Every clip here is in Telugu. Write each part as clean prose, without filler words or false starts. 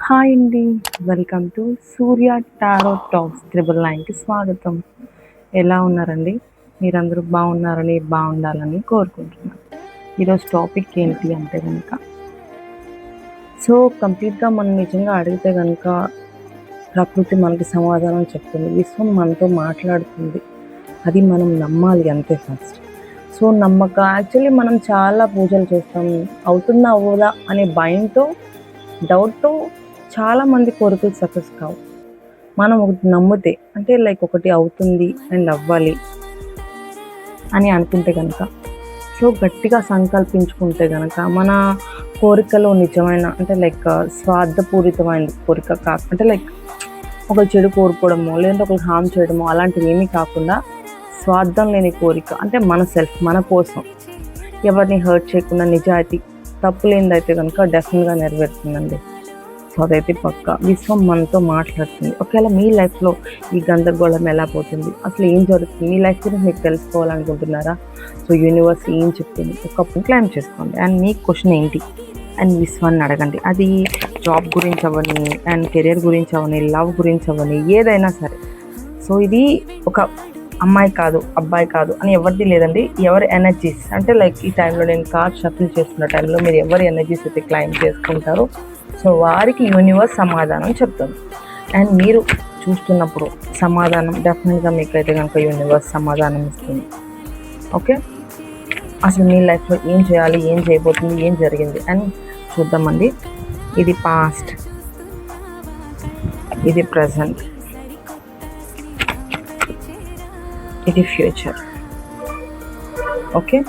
హాయ్ అండి. Welcome to Surya tarot talks 999కి స్వాగతం. ఎలా ఉన్నారండి? మీరందరూ బాగున్నారని, బాగుండాలని కోరుకుంటున్నాను. ఈరోజు టాపిక్ ఏంటి అంటే కనుక, కంప్లీట్గా మనం నిజంగా అడిగితే కనుక ప్రకృతి మనకి సమాధానం చెప్తుంది, విశ్వం మనతో మాట్లాడుతుంది. అది మనం నమ్మాలి అంతే ఫస్ట్. యాక్చువల్లీ మనం చాలా పూజలు చేస్తాం, అవుతుందా అవ్వదా అనే భయంతో, డౌట్తో చాలామంది కోరికలు సక్సెస్ కావు. మనం ఒకటి నమ్మితే, అంటే ఒకటి అవుతుంది అండ్ అవ్వాలి అని అనుకుంటే కనుక, గట్టిగా సంకల్పించుకుంటే కనుక మన కోరికలో నిజమైన, అంటే స్వార్థపూరితమైన కోరిక అంటే ఒక చెడు కోరుకోవడమో, లేదంటే ఒకరికి హామ్ చేయడమో అలాంటివి ఏమీ కాకుండా స్వార్థం లేని కోరిక, అంటే మన సెల్ఫ్, మన కోసం, ఎవరిని హర్ట్ చేయకుండా నిజాయితీ, తప్పు లేనిదైతే కనుక డెఫినెట్గా నెరవేరుతుందండి. అదైతే పక్క. విశ్వం మనతో మాట్లాడుతుంది. ఒకవేళ మీ లైఫ్లో ఈ గందరగోళం ఎలా పోతుంది, అసలు ఏం జరుగుతుంది, మీ లైఫ్ గురించి మీకు తెలుసుకోవాలనుకుంటున్నారా? యూనివర్స్ ఏం చెప్తుంది, ఒకప్పుడు క్లైమ్ చేసుకోండి. అండ్ మీ క్వశ్చన్ ఏంటి అండ్ విశ్వాన్ని అడగండి. అది జాబ్ గురించి అవ్వని, అండ్ కెరియర్ గురించి అవ్వని, లవ్ గురించి అవ్వని, ఏదైనా సరే. ఇది ఒక అమ్మాయి కాదు, అబ్బాయి కాదు అని ఎవరిది లేదండి. ఎవరి ఎనర్జీస్, అంటే ఈ టైంలో నేను కార్డ్ షఫిల్ చేస్తున్న టైంలో మీరు ఎవరి ఎనర్జీస్ అయితే క్లైమ్ చేసుకుంటారో వారికి యూనివర్స్ సమాధానం చెప్తుంది. అండ్ మీరు చూస్తున్నప్పుడు సమాధానం డెఫినెట్గా మీకైతే కనుక యూనివర్స్ సమాధానం ఇస్తుంది. ఓకే, అసలు మీ లైఫ్లో ఏం చేయాలి, ఏం చేయబోతుంది, ఏం జరిగింది అని చూద్దామండి. ఇది పాస్ట్, ఇది ప్రజెంట్, ఇది ఫ్యూచర్. ఓకే,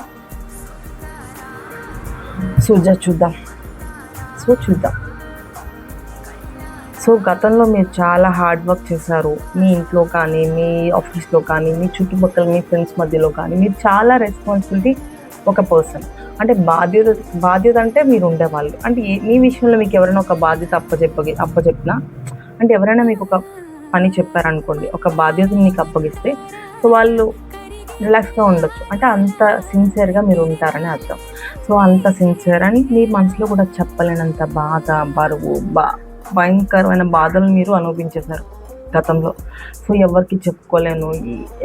చూద్దాం. గతంలో మీరు చాలా హార్డ్ వర్క్ చేశారు. మీ ఇంట్లో కానీ, మీ ఆఫీస్లో కానీ, మీ చుట్టుపక్కల మీ ఫ్రెండ్స్ మధ్యలో కానీ మీరు చాలా రెస్పాన్సిబిలిటీ, ఒక పర్సన్, అంటే బాధ్యత అంటే మీరు ఉండేవాళ్ళు. అంటే మీ విషయంలో మీకు ఎవరైనా ఒక బాధ్యత అప్పచెప్పినా, అంటే ఎవరైనా మీకు ఒక పని చెప్పారనుకోండి, ఒక బాధ్యతను మీకు అప్పగిస్తే వాళ్ళు రిలాక్స్గా ఉండొచ్చు. అంటే అంత సిన్సియర్గా మీరు ఉంటారని అర్థం. అంత సిన్సియర్ అని మీ మనసులో కూడా చెప్పలేనంత బాధ, బరువు, భయంకరమైన బాధలు మీరు అనుభవించేశారు గతంలో. ఎవరికి చెప్పుకోలేను.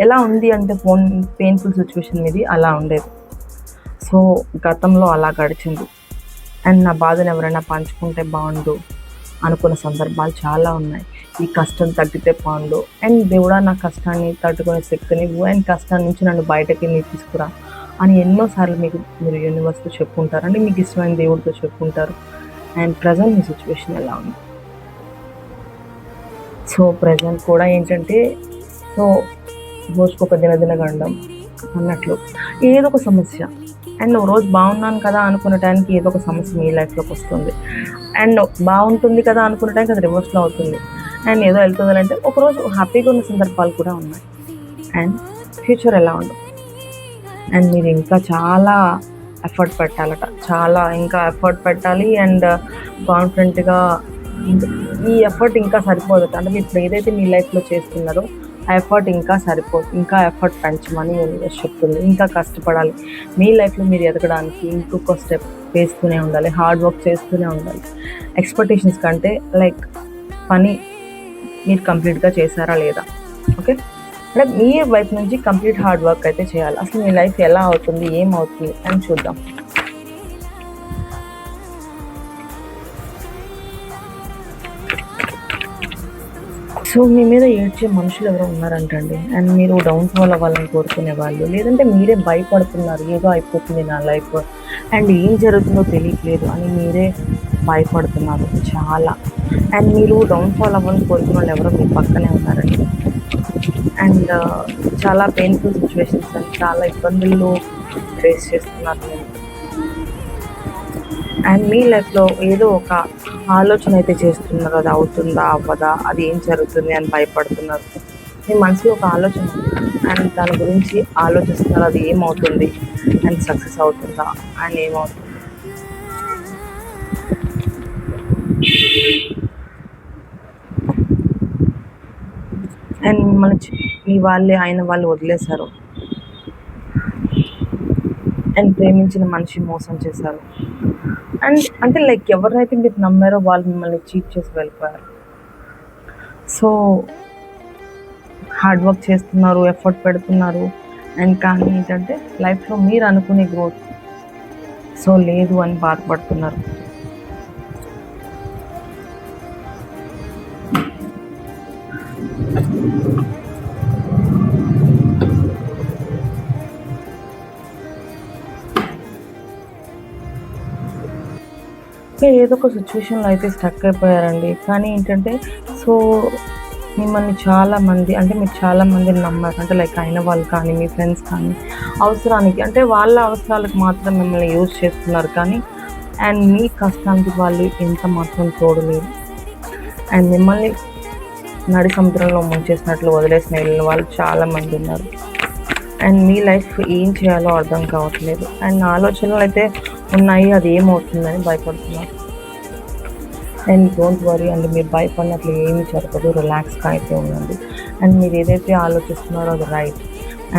ఎలా ఉంది అంటే పెయిన్ఫుల్ సిచ్యువేషన్ మీది అలా ఉండేది. గతంలో అలా గడిచింది. అండ్ నా బాధను ఎవరైనా పంచుకుంటే బాగుండు అనుకున్న సందర్భాలు చాలా ఉన్నాయి. ఈ కష్టం తగ్గితే బాగుండు, అండ్ దేవుడా నా కష్టాన్ని తట్టుకునే శక్తిని, అండ్ కష్టం నుంచి నన్ను బయటకి తీసుకురా అని ఎన్నోసార్లు మీరు యూనివర్స్తో చెప్పుకుంటారు, అంటే మీకు ఇష్టమైన దేవుడితో చెప్పుకుంటారు. అండ్ ప్రజెంట్ మీ సిచ్యువేషన్ ఎలా ఉంది? ప్రజెంట్ కూడా ఏంటంటే, రోజుకొక దినదిన గండం అన్నట్లు ఏదో ఒక సమస్య. అండ్ రోజు బాగున్నాను కదా అనుకున్న టైంకి ఏదో ఒక సమస్య మీ లైఫ్లోకి వస్తుంది. అండ్ బాగుంటుంది కదా అనుకున్న టైంకి అది రివర్స్లో అవుతుంది. అండ్ ఏదో వెళ్తుంది అంటే ఒకరోజు హ్యాపీగా ఉన్న సందర్భాలు కూడా ఉన్నాయి. అండ్ ఫ్యూచర్ ఎలా ఉండదు. అండ్ మీరు ఇంకా చాలా ఎఫర్ట్ పెట్టాలట, ఇంకా ఎఫర్ట్ పెట్టాలి. అండ్ కాన్ఫిడెంట్గా ఈ ఎఫర్ట్ ఇంకా సరిపోదట. అంటే మీరు ఏదైతే మీ లైఫ్లో చేస్తున్నారో ఆ ఎఫర్ట్ ఇంకా సరిపోదు. ఇంకా ఎఫర్ట్ పెంచమని యూనివర్స్ చెప్తుంది. ఇంకా కష్టపడాలి. మీ లైఫ్లో మీరు ఎదగడానికి ఇంకొక స్టెప్ వేస్తూనే ఉండాలి, హార్డ్ వర్క్ చేస్తూనే ఉండాలి. ఎక్స్పెక్టేషన్స్ కంటే పని మీరు కంప్లీట్గా చేశారా లేదా? ఓకే, అంటే మీ వైపు నుంచి కంప్లీట్ హార్డ్ వర్క్ అయితే చేయాలి. అసలు మీ లైఫ్ ఎలా అవుతుంది, ఏమవుతుంది అని చూద్దాం. మీ మీద ఏడ్చే మనుషులు ఎవరో ఉన్నారంటండి. అండ్ మీరు డౌన్ఫాల్ అవ్వాలని కోరుకునే వాళ్ళు, లేదంటే మీరే భయపడుతున్నారు, ఏదో అయిపోతుంది నా లైఫ్, అండ్ ఏం జరుగుతుందో తెలియట్లేదు అని మీరే భయపడుతున్నారు చాలా. అండ్ మీరు డౌన్ఫాల్ అవ్వాలని కోరుకునే వాళ్ళు ఎవరో మీ పక్కనే ఉన్నారండి. అండ్ చాలా పెయిన్ఫుల్ సిచ్యువేషన్స్ అండ్ చాలా ఇబ్బందులు ఫేస్ చేస్తున్నారు మీరు. అండ్ మీ లైఫ్లో ఏదో ఒక ఆలోచన అయితే చేస్తున్నారు, అది అవుతుందా అవ్వదా, అది ఏం జరుగుతుంది అని భయపడుతున్నారు. మీ మనసులో ఒక ఆలోచన ఉంది అండ్ దాని గురించి ఆలోచిస్తున్నారు, అది ఏమవుతుంది అండ్ సక్సెస్ అవుతుందా అండ్ ఏమవుతుంది. అండ్ మిమ్మల్ని మీ ఆయన వాళ్ళు వదిలేశారు. అండ్ ప్రేమించిన మనిషి మోసం చేశారు. అండ్ అంటే లైక్ ఎవరినైతే మీరు నమ్మారో వాళ్ళు మిమ్మల్ని చీట్ చేసి వెళ్ళిపోయారు. సో హార్డ్ వర్క్ చేస్తున్నారు, ఎఫర్ట్ పెడుతున్నారు, అండ్ కానీ ఏంటంటే లైఫ్లో మీరు అనుకునే గ్రోత్ సో లేదు అని బాధపడుతున్నారు. మీరు ఏదో ఒక సిచ్యువేషన్లో అయితే స్టక్ అయిపోయారండి. కానీ ఏంటంటే సో మిమ్మల్ని చాలామంది అంటే మీరు చాలామందిని నమ్మారు. అంటే లైక్ అయిన వాళ్ళు కానీ మీ ఫ్రెండ్స్ కానీ అవసరానికి అంటే వాళ్ళ అవసరాలకు మాత్రం మిమ్మల్ని యూజ్ చేస్తున్నారు. కానీ అండ్ మీ కష్టానికి వాళ్ళు ఎంత మాత్రం తోడలేరు. అండ్ మిమ్మల్ని నడి సముద్రంలో ముంచేసినట్లు వదిలేసిన వెళ్ళిన వాళ్ళు చాలామంది ఉన్నారు. అండ్ మీ లైఫ్ ఏం చేయాలో అర్థం కావట్లేదు. అండ్ ఆలోచనలు అయితే ఉన్నాయి, అది ఏమవుతుందని భయపడుతున్నారు. అండ్ డోంట్ వరీ అండ్ మీరు భయపడినట్లు ఏమీ జరగదు, రిలాక్స్గా అయితే ఉండండి. అండ్ మీరు ఏదైతే ఆలోచిస్తున్నారో అది రైట్.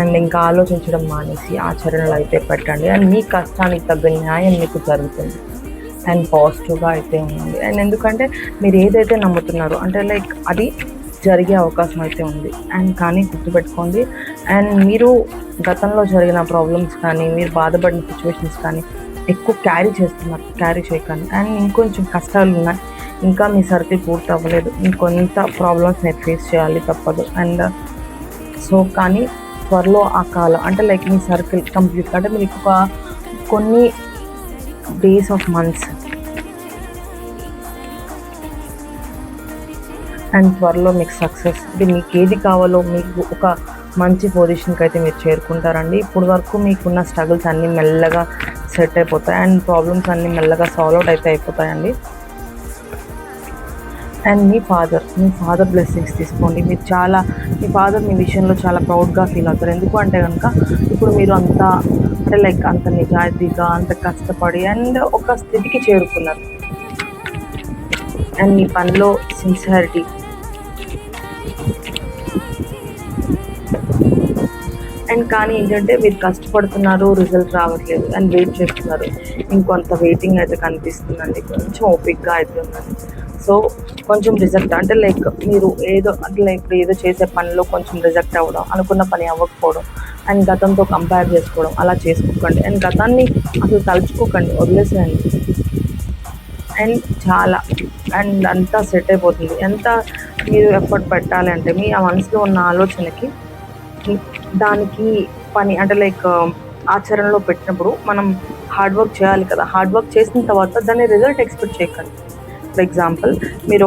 అండ్ ఇంకా ఆలోచించడం మానేసి ఆచరణలు అయితే పెట్టండి. అండ్ మీ కష్టానికి తగ్గ న్యాయం మీకు జరుగుతుంది. అండ్ పాజిటివ్గా అయితే ఉండండి. అండ్ ఎందుకంటే మీరు ఏదైతే నమ్ముతున్నారో అంటే లైక్ అది జరిగే అవకాశం అయితే ఉంది. అండ్ కానీ గుర్తుపెట్టుకోండి, అండ్ మీరు గతంలో జరిగిన ప్రాబ్లమ్స్ కానీ మీరు బాధపడిన సిచ్యువేషన్స్ కానీ ఎక్కువ క్యారీ చేస్తున్నారు, క్యారీ చేయకండి. అండ్ ఇంకొంచెం కష్టాలు ఉన్నాయి, ఇంకా మీ సర్కిల్ పూర్తి అవ్వలేదు, ఇంకొంత ప్రాబ్లమ్స్ మీరు ఫేస్ చేయాలి తప్పదు. అండ్ సో కానీ త్వరలో ఆ కాలం అంటే లైక్ మీ సర్కిల్ కంప్లీట్ అంటే మీకు ఒక కొన్ని డేస్ ఆఫ్ మంత్స్ అండ్ త్వరలో మీకు సక్సెస్ అంటే మీకు ఏది కావాలో మీకు ఒక మంచి పొజిషన్కి అయితే మీరు చేరుకుంటారండి. ఇప్పుడు వరకు మీకున్న స్ట్రగుల్స్ అన్నీ మెల్లగా సెట్ అయిపోతాయి అండ్ ప్రాబ్లమ్స్ అన్నీ మెల్లగా సాల్వ్ అవుట్ అయితే అయిపోతాయండి. అండ్ మీ ఫాదర్ బ్లెస్సింగ్స్ తీసుకోండి. మీరు మీ ఫాదర్ మీ విషయంలో చాలా ప్రౌడ్గా ఫీల్ అవుతారు. ఎందుకు అంటే కనుక ఇప్పుడు మీరు అంత అంటే లైక్ అంత నిజాయితీగా అంత కష్టపడి అండ్ ఒక స్థితికి చేరుకున్నారు. అండ్ మీ పనిలో సిన్సియారిటీ అండ్ కానీ ఏంటంటే మీరు కష్టపడుతున్నారు, రిజల్ట్ రావట్లేదు అండ్ వెయిట్ చేస్తున్నారు. ఇంకొంత వెయిటింగ్ అయితే కనిపిస్తుందండి, కొంచెం ఓపిక్గా అయితే ఉందండి. సో కొంచెం రిజెక్ట్ అంటే లైక్ మీరు ఏదో అంటే లైక్ ఏదో చేసే పనిలో కొంచెం రిజెక్ట్ అవ్వడం, అనుకున్న పని అవ్వకపోవడం అండ్ గతంతో కంపేర్ చేసుకోవడం అలా చేసుకోకండి. అండ్ గతాన్ని అసలు తలుచుకోకండి, వదిలేసేయండి. అండ్ అండ్ అంతా సెట్ అయిపోతుంది. ఎంత మీరు ఎఫర్ట్ పెట్టాలి అంటే మీ ఆ మనసులో ఉన్న ఆలోచనకి దానికి పని అంటే లైక్ ఆచరణలో పెట్టినప్పుడు మనం హార్డ్ వర్క్ చేయాలి కదా. హార్డ్ వర్క్ చేసిన తర్వాత దాని రిజల్ట్ ఎక్స్పెక్ట్ చేయకండి. ఫర్ ఎగ్జాంపుల్ మీరు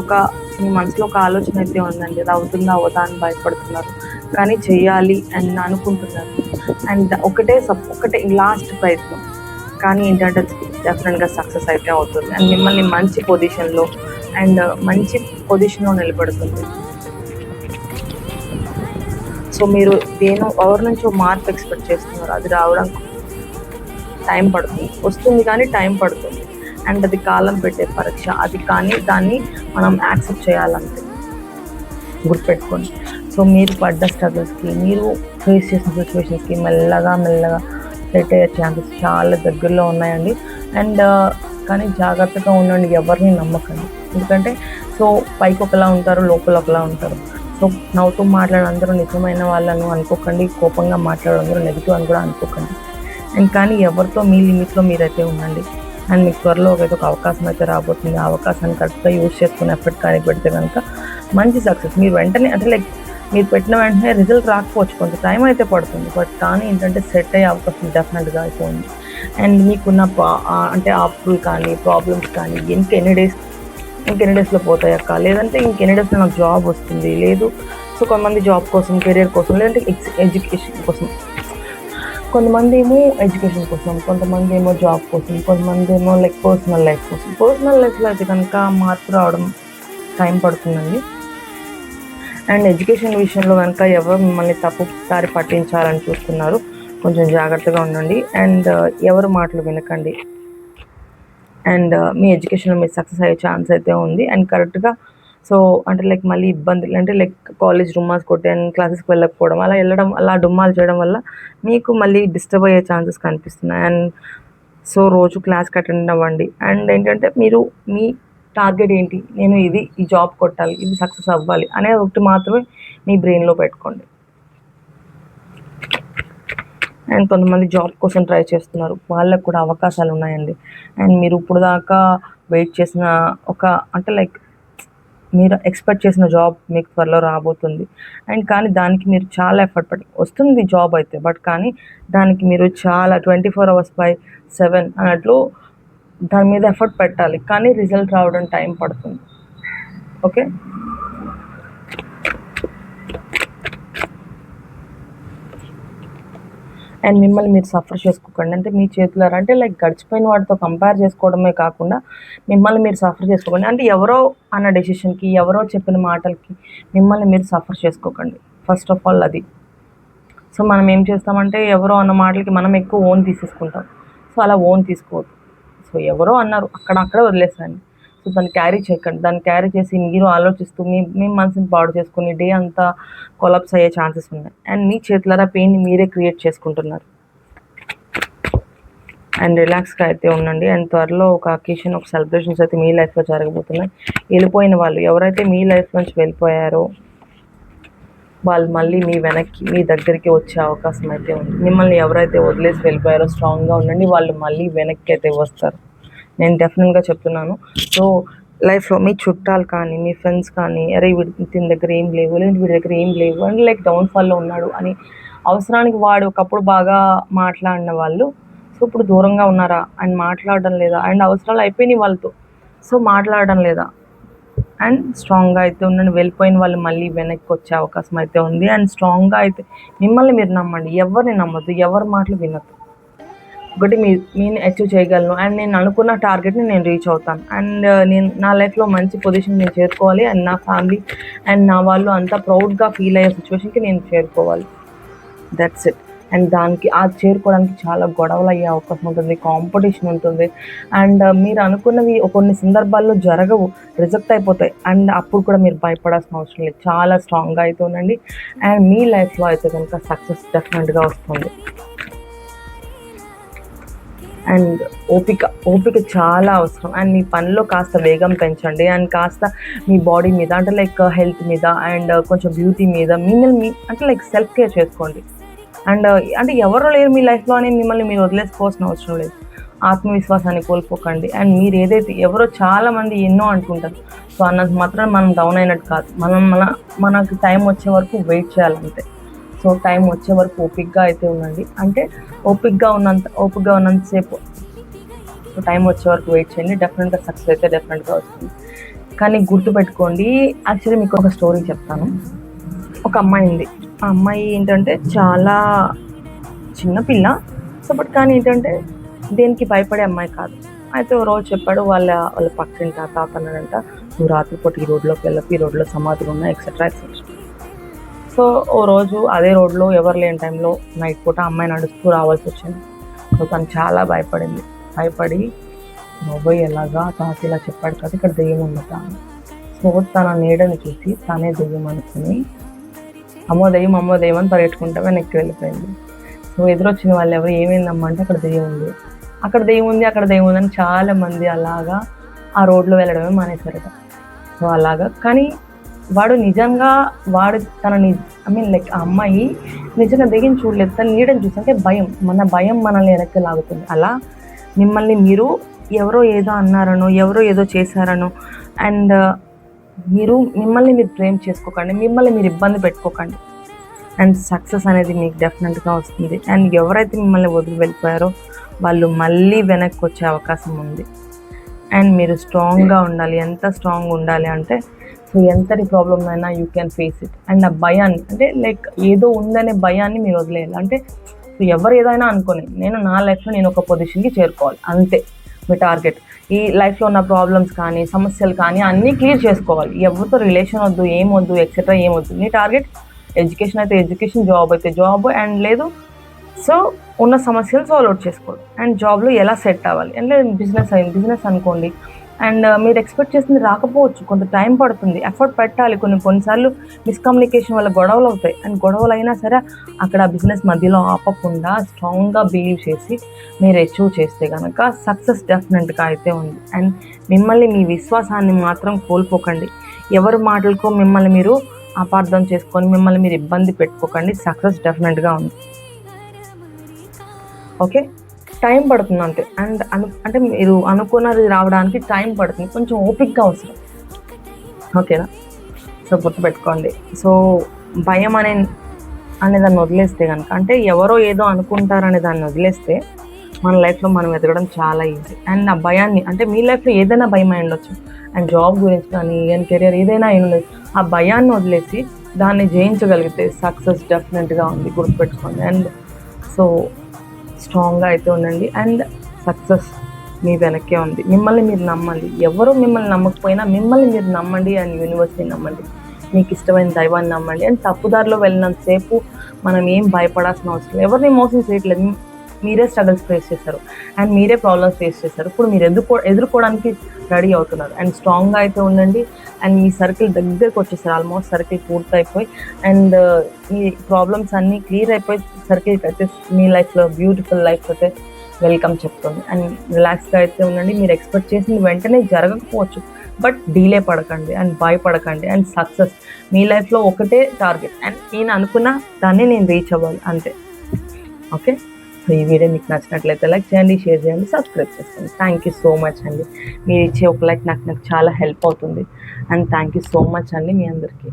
మీ మనసులో ఒక ఆలోచన అయితే ఉందండి, అది అవుతుందా అవుతా అని భయపడుతున్నారు, కానీ చెయ్యాలి అని అనుకుంటున్నారు. అండ్ ఒకటే లాస్ట్ ప్రయత్నం, కానీ ఏంటంటే డెఫినెట్గా సక్సెస్ అయితే అవుతుంది అండ్ మిమ్మల్ని మంచి పొజిషన్లో నిలబడుతుంది. సో మీరు ఎవరి నుంచో మార్పు ఎక్స్పెక్ట్ చేస్తున్నారు, అది రావడానికి టైం పడుతుంది, వస్తుంది కానీ టైం పడుతుంది. అండ్ అది కాలం పెట్టే పరీక్ష, అది కానీ దాన్ని మనం యాక్సెప్ట్ చేయాలంటే గుర్తుపెట్టుకోండి. సో మీరు పడ్డ స్ట్రగుల్స్కి మీరు ఫేస్ చేసిన సిచ్యువేషన్స్కి మెల్లగా సెట్ అయ్యే ఛాన్సెస్ చాలా దగ్గరలో ఉన్నాయండి. అండ్ కానీ జాగ్రత్తగా ఉండండి, ఎవరిని నమ్మకండి. ఎందుకంటే సో పైకి ఒకలా ఉంటారు, లోపల ఒకలా ఉంటారు. సో నవ్వుతూ మాట్లాడే అందరూ నిజమైన వాళ్ళను అనుకోకండి, కోపంగా మాట్లాడే అందరూ నెగిటివ్ అని కూడా అనుకోకండి. అండ్ కానీ ఎవరితో మీ లిమిట్లో మీరైతే ఉండండి. అండ్ మీకు త్వరలో ఒక అవకాశం అయితే రాబోతుంది. ఆ అవకాశాన్ని కరెక్ట్గా యూజ్ చేసుకుని ఎఫర్ట్ కానీ పెడితే కనుక మంచి సక్సెస్ మీరు వెంటనే అంటే లైక్ మీరు పెట్టిన వెంటనే రిజల్ట్ రాకపోవచ్చు, కొంచెం టైం అయితే పడుతుంది, బట్ కానీ ఏంటంటే సెట్ అయ్యే అవకాశం డెఫినెట్గా అయితే ఉంది. అండ్ మీకున్న అంటే అప్పులు కానీ ప్రాబ్లమ్స్ కానీ ఇంకెన్ని డేస్లో పోతాయక్క, లేదంటే ఇంకెన్ని డేస్లో నాకు జాబ్ వస్తుంది, లేదు సో కొంతమంది జాబ్ కోసం, కెరీర్ కోసం, లేదంటే ఎడ్యుకేషన్ కోసం, కొంతమంది ఏమో ఎడ్యుకేషన్ కోసం, కొంతమంది ఏమో జాబ్ కోసం, కొంతమంది ఏమో లైక్ పర్సనల్ లైఫ్ కోసం. పర్సనల్ లైఫ్లో అయితే కనుక మార్పు రావడం టైం పడుతుందండి. అండ్ ఎడ్యుకేషన్ విషయంలో కనుక ఎవరు మిమ్మల్ని దారి పట్టించాలని చూస్తున్నారు, కొంచెం జాగ్రత్తగా ఉండండి. అండ్ ఎవరు మాటలు వినకండి. అండ్ మీ ఎడ్యుకేషన్లో మీరు సక్సెస్ అయ్యే ఛాన్స్ అయితే ఉంది. అండ్ కరెక్ట్గా సో అంటే లైక్ మళ్ళీ ఇబ్బందులు అంటే లైక్ కాలేజ్ డుమ్మాస్ కొట్టి అండ్ క్లాసెస్కి వెళ్ళకపోవడం, అలా డుమ్మాలు చేయడం వల్ల మీకు మళ్ళీ డిస్టర్బ్ అయ్యే ఛాన్సెస్ కనిపిస్తున్నాయి. అండ్ సో రోజు క్లాస్కి అటెండ్ అవ్వండి. అండ్ ఏంటంటే మీరు మీ టార్గెట్ ఏంటి, నేను ఈ జాబ్ కొట్టాలి, ఇది సక్సెస్ అవ్వాలి అనేది ఒకటి మాత్రమే మీ బ్రెయిన్లో పెట్టుకోండి. అండ్ కొంతమంది జాబ్ కోసం ట్రై చేస్తున్నారు, వాళ్ళకు కూడా అవకాశాలు ఉన్నాయండి. అండ్ మీరు ఇప్పుడు దాకా వెయిట్ చేసిన అంటే లైక్ మీరు ఎక్స్పెక్ట్ చేసిన జాబ్ మీకు త్వరలో రాబోతుంది. అండ్ కానీ దానికి మీరు చాలా ఎఫర్ట్ పడి వస్తుంది జాబ్ అయితే, బట్ కానీ దానికి మీరు చాలా 24/7 అన్నట్లు దాని మీద ఎఫర్ట్ పెట్టాలి. కానీ రిజల్ట్ రావడం టైం పడుతుంది. ఓకే, అండ్ మిమ్మల్ని మీరు సఫర్ చేసుకోకండి. అంటే మీ చేతిలో అంటే లైక్ గడిచిపోయిన వాటితో కంపేర్ చేసుకోవడమే కాకుండా మిమ్మల్ని మీరు సఫర్ చేసుకోకండి. అంటే ఎవరో అన్న డెసిషన్కి, ఎవరో చెప్పిన మాటలకి మిమ్మల్ని మీరు సఫర్ చేసుకోకండి. ఫస్ట్ ఆఫ్ ఆల్ అది. సో మనం ఏం చేస్తామంటే ఎవరో అన్న మాటలకి మనం ఎక్కువ ఓన్ తీసేసుకుంటాం. సో అలా ఓన్ తీసుకోవద్దు. సో ఎవరో అన్నారు అక్కడే వదిలేసండి. సో దాన్ని క్యారీ చేయకండి. దాన్ని క్యారీ చేసి మీరు ఆలోచిస్తూ మీ మనసుని పాడు చేసుకుని డే అంతా కొలాప్స్ అయ్యే ఛాన్సెస్ ఉన్నాయి. అండ్ మీ చేతులారా పెయిన్ని మీరే క్రియేట్ చేసుకుంటున్నారు. అండ్ రిలాక్స్గా అయితే ఉండండి. అండ్ త్వరలో ఒక అకేషన్, ఒక సెలబ్రేషన్స్ అయితే మీ లైఫ్లో జరగబోతున్నాయి. వెళ్ళిపోయిన వాళ్ళు ఎవరైతే మీ లైఫ్ నుంచి వెళ్ళిపోయారో వాళ్ళు మళ్ళీ మీ దగ్గరికి వచ్చే అవకాశం అయితే ఉంది. మిమ్మల్ని ఎవరైతే వదిలేసి వెళ్ళిపోయారో స్ట్రాంగ్గా ఉండండి, వాళ్ళు మళ్ళీ వెనక్కి అయితే వస్తారు. నేను డెఫినెట్గా చెప్తున్నాను. సో లైఫ్లో మీ చుట్టాలు కానీ, మీ ఫ్రెండ్స్ కానీ, అరే దీని దగ్గర ఏం లేవు, లేదంటే వీడి దగ్గర ఏం లేవు అని లైక్ డౌన్ఫాల్లో ఉన్నాడు అని అవసరానికి వాడు ఒకప్పుడు బాగా మాట్లాడిన వాళ్ళు సో ఇప్పుడు దూరంగా ఉన్నారా అండ్ మాట్లాడడం లేదా, అండ్ అవసరాలు అయిపోయినాయి వాళ్ళతో, సో మాట్లాడడం లేదా. అండ్ స్ట్రాంగ్గా అయితే ఉండండి. వెళ్ళిపోయిన వాళ్ళు మళ్ళీ వెనక్కి వచ్చే అవకాశం అయితే ఉంది. అండ్ స్ట్రాంగ్గా అయితే మిమ్మల్ని మీరు నమ్మండి, ఎవరిని నమ్మద్దు, ఎవరి మాటలు వినద్దు. ఒకటి నేను అచీవ్ చేయగలను అండ్ నేను అనుకున్న టార్గెట్ని నేను రీచ్ అవుతాను. అండ్ నేను నా లైఫ్లో మంచి పొజిషన్ నేను చేరుకోవాలి. అండ్ నా ఫ్యామిలీ అండ్ నా వాళ్ళు అంతా ప్రౌడ్గా ఫీల్ అయ్యే సిచ్యువేషన్కి నేను చేరుకోవాలి. That's it. అండ్ దానికి అది చేరుకోవడానికి చాలా గొడవలు అయ్యే అవకాశం ఉంటుంది, కాంపిటీషన్ ఉంటుంది. అండ్ మీరు అనుకున్నవి కొన్ని సందర్భాల్లో జరగవు, రిజెక్ట్ అయిపోతాయి. అండ్ అప్పుడు కూడా మీరు భయపడాల్సిన అవసరం లేదు. చాలా స్ట్రాంగ్గా అయితే ఉండండి. అండ్ మీ లైఫ్లో అయితే కనుక సక్సెస్ డెఫినెట్గా వస్తుంది. అండ్ ఓపిక చాలా అవసరం. అండ్ మీ పనిలో కాస్త వేగం పెంచండి. అండ్ కాస్త మీ బాడీ మీద అంటే లైక్ హెల్త్ మీద అండ్ కొంచెం బ్యూటీ మీద మిమ్మల్ని అంటే లైక్ సెల్ఫ్ కేర్ చేసుకోండి. అండ్ అంటే ఎవరో లేరు మీ లైఫ్లో అని మిమ్మల్ని మీరు వదిలేసుకోవాల్సిన అవసరం లేదు. ఆత్మవిశ్వాసాన్ని కోల్పోకండి. అండ్ మీరు ఏదైతే ఎవరో చాలామంది ఎన్నో అంటుంటారు, సో అన్నంత మాత్రం మనం డౌన్ అయినట్టు కాదు. మనకు టైం వచ్చే వరకు వెయిట్ చేయాలంతే. సో టైం వచ్చే వరకు ఓపిక్గా అయితే ఉండండి. అంటే ఓపిక్గా ఉన్నంతసేపు సో టైం వచ్చే వరకు వెయిట్ చేయండి. డెఫినెట్గా సక్సెస్ అయితే డెఫినెట్గా వస్తుంది. కానీ గుర్తుపెట్టుకోండి, యాక్చువల్లీ మీకు ఒక స్టోరీ చెప్తాను. ఒక అమ్మాయి ఉంది. ఆ అమ్మాయి ఏంటంటే చాలా చిన్నపిల్ల. సో బట్ కానీ ఏంటంటే దేనికి భయపడే అమ్మాయి కాదు. అయితే ఓ రోజు చెప్పాడు వాళ్ళ పక్కింటి తాత అన్నాడంట, నువ్వు రాత్రిపూట ఈ రోడ్లోకి వెళ్ళకు, ఈ రోడ్లో సమాధులు ఉన్నాయి ఎక్సెట్రా ఎక్సెట్రా. సో ఓ రోజు అదే రోడ్లో ఎవరు లేని టైంలో నైట్ పూట అమ్మాయి నడుస్తూ రావాల్సి వచ్చింది. సో తను చాలా భయపడి నువ్వు ఎలాగా తాత ఇలా చెప్పాడు కదా ఇక్కడ దెయ్యం ఉందట. సో తన నీడని చూసి తనే దెయ్యం అనుకుని అమ్మో దెయ్యం అని పరిగెట్టుకుంటా వెనక్కి వెళ్ళిపోయింది. సో ఎదురొచ్చిన వాళ్ళు ఎవరు ఏమైందమ్మా అంటే అక్కడ దెయ్యం ఉంది అని చాలామంది అలాగా ఆ రోడ్లో వెళ్ళడమే మానేశారట. సో అలాగా కానీ వాడు తనని లైక్ ఆ అమ్మాయి నిజంగా దెయ్యం చూడలేదు, తన నీడని చూసి అంటే భయం మనల్ని వెనక్కి లాగుతుంది. అలా మిమ్మల్ని ఎవరో ఏదో అన్నారనో, ఎవరో ఏదో చేశారనో అండ్ మిమ్మల్ని మీరు ప్రేమ్ చేసుకోకండి, మిమ్మల్ని మీరు ఇబ్బంది పెట్టుకోకండి. అండ్ సక్సెస్ అనేది మీకు డెఫినెట్గా వస్తుంది. అండ్ ఎవరైతే మిమ్మల్ని వదిలి వెళ్ళిపోయారో వాళ్ళు మళ్ళీ వెనక్కి వచ్చే అవకాశం ఉంది. అండ్ మీరు స్ట్రాంగ్గా ఉండాలి. ఎంత స్ట్రాంగ్ ఉండాలి అంటే సో ఎంతటి ప్రాబ్లం అయినా you can face it. And ఆ భయాన్ని అంటే లైక్ ఏదో ఉందనే భయాన్ని మీరు వదిలేయాలి. అంటే సో ఎవరు ఏదైనా అనుకోని నా లైఫ్లో నేను ఒక పొజిషన్కి చేరుకోవాలి అంతే మీ టార్గెట్. ఈ లైఫ్లో ఉన్న ప్రాబ్లమ్స్ కానీ సమస్యలు కానీ అన్నీ క్లియర్ చేసుకోవాలి. ఎవరితో రిలేషన్ వద్దు, ఏమొద్దు ఎక్సెట్రా ఏమొద్దు. మీ టార్గెట్ ఎడ్యుకేషన్ అయితే ఎడ్యుకేషన్, జాబ్ అయితే జాబ్. అండ్ లేదు సో ఉన్న సమస్యలు సాల్వ్ అవుట్ చేసుకోవాలి. అండ్ జాబ్లో ఎలా సెట్ అవ్వాలి అంటే బిజినెస్ అనుకోండి. అండ్ మీరు ఎక్స్పెక్ట్ చేసింది రాకపోవచ్చు, కొంత టైం పడుతుంది, ఎఫర్ట్ పెట్టాలి. కొన్నిసార్లు మిస్కమ్యూనికేషన్ వల్ల గొడవలు అవుతాయి. అండ్ గొడవలు అయినా సరే అక్కడ బిజినెస్ మధ్యలో ఆపకుండా స్ట్రాంగ్గా బిలీవ్ చేసి మీరు అచీవ్ చేస్తే కనుక సక్సెస్ డెఫినెట్గా అయితే ఉంది. అండ్ మిమ్మల్ని మీ విశ్వాసాన్ని మాత్రం కోల్పోకండి. ఎవరి మాటలకో మిమ్మల్ని మీరు అపార్థం చేసుకొని మిమ్మల్ని మీరు ఇబ్బంది పెట్టుకోకండి. సక్సెస్ డెఫినెట్గా ఉంది. ఓకే, టైం పడుతుంది అంతే. అండ్ అంటే మీరు అనుకున్నది రావడానికి టైం పడుతుంది, కొంచెం ఓపికగా అవసరం. ఓకేనా? సో గుర్తుపెట్టుకోండి. సో భయం అనే దాన్ని వదిలేస్తే కనుక, అంటే ఎవరో ఏదో అనుకుంటారనే దాన్ని వదిలేస్తే మన లైఫ్లో మనం ఎదగడం చాలా ఈజీ. అండ్ ఆ భయాన్ని, అంటే మీ లైఫ్లో ఏదైనా భయం అయి ఉండొచ్చు, అండ్ జాబ్ గురించి కానీ అండ్ కెరియర్ ఏదైనా అయి ఉండొచ్చు, ఆ భయాన్ని వదిలేసి దాన్ని జయించగలిగితే సక్సెస్ డెఫినెట్గా ఉంది. గుర్తుపెట్టుకోండి. అండ్ సో స్ట్రాంగ్గా అయితే ఉండండి. అండ్ సక్సెస్ మీ వెనక్కే ఉంది. మిమ్మల్ని మీరు నమ్మండి. ఎవరు మిమ్మల్ని నమ్మకపోయినా మిమ్మల్ని మీరు నమ్మండి. అండ్ యూనివర్స్ని నమ్మండి, మీకు ఇష్టమైన దైవాన్ని నమ్మండి. అండ్ తప్పుదారిలో వెళ్ళినంతసేపు మనం ఏం భయపడాల్సిన అవసరం లేదు. ఎవరిని మోసం చేయట్లేదు, మీరే స్ట్రగల్స్ ఫేస్ చేస్తారు అండ్ మీరే ప్రాబ్లమ్స్ ఫేస్ చేస్తారు. ఇప్పుడు మీరు ఎదుర్కోవడానికి రెడీ అవుతున్నారు. అండ్ స్ట్రాంగ్గా అయితే ఉండండి. అండ్ మీ సర్కిల్ దగ్గరకు వచ్చేసారు, ఆల్మోస్ట్ సర్కిల్ పూర్తయిపోయి అండ్ మీ ప్రాబ్లమ్స్ అన్నీ క్లియర్ అయిపోయి సర్కిల్కి అయితే మీ లైఫ్లో బ్యూటిఫుల్ లైఫ్ అయితే వెల్కమ్ చెప్తుంది. అండ్ రిలాక్స్గా అయితే ఉండండి. మీరు ఎక్స్పెక్ట్ చేసింది వెంటనే జరగకపోవచ్చు, బట్ డీలే పడకండి అండ్ భయపడకండి. అండ్ సక్సెస్ మీ లైఫ్లో ఒకటే టార్గెట్, అండ్ నేను అనుకున్న దాన్ని నేను రీచ్ అవ్వాలి అంతే. ఓకే, సో ఈ వీడియో మీకు నచ్చినట్లయితే లైక్ చేయండి, షేర్ చేయండి, సబ్స్క్రైబ్ చేసుకోండి. థ్యాంక్ యూ సో మచ్ అండి. మీరు ఇచ్చే ఒక లైక్ నాకు చాలా హెల్ప్ అవుతుంది. And thank you so much అండి మీ అందరికీ.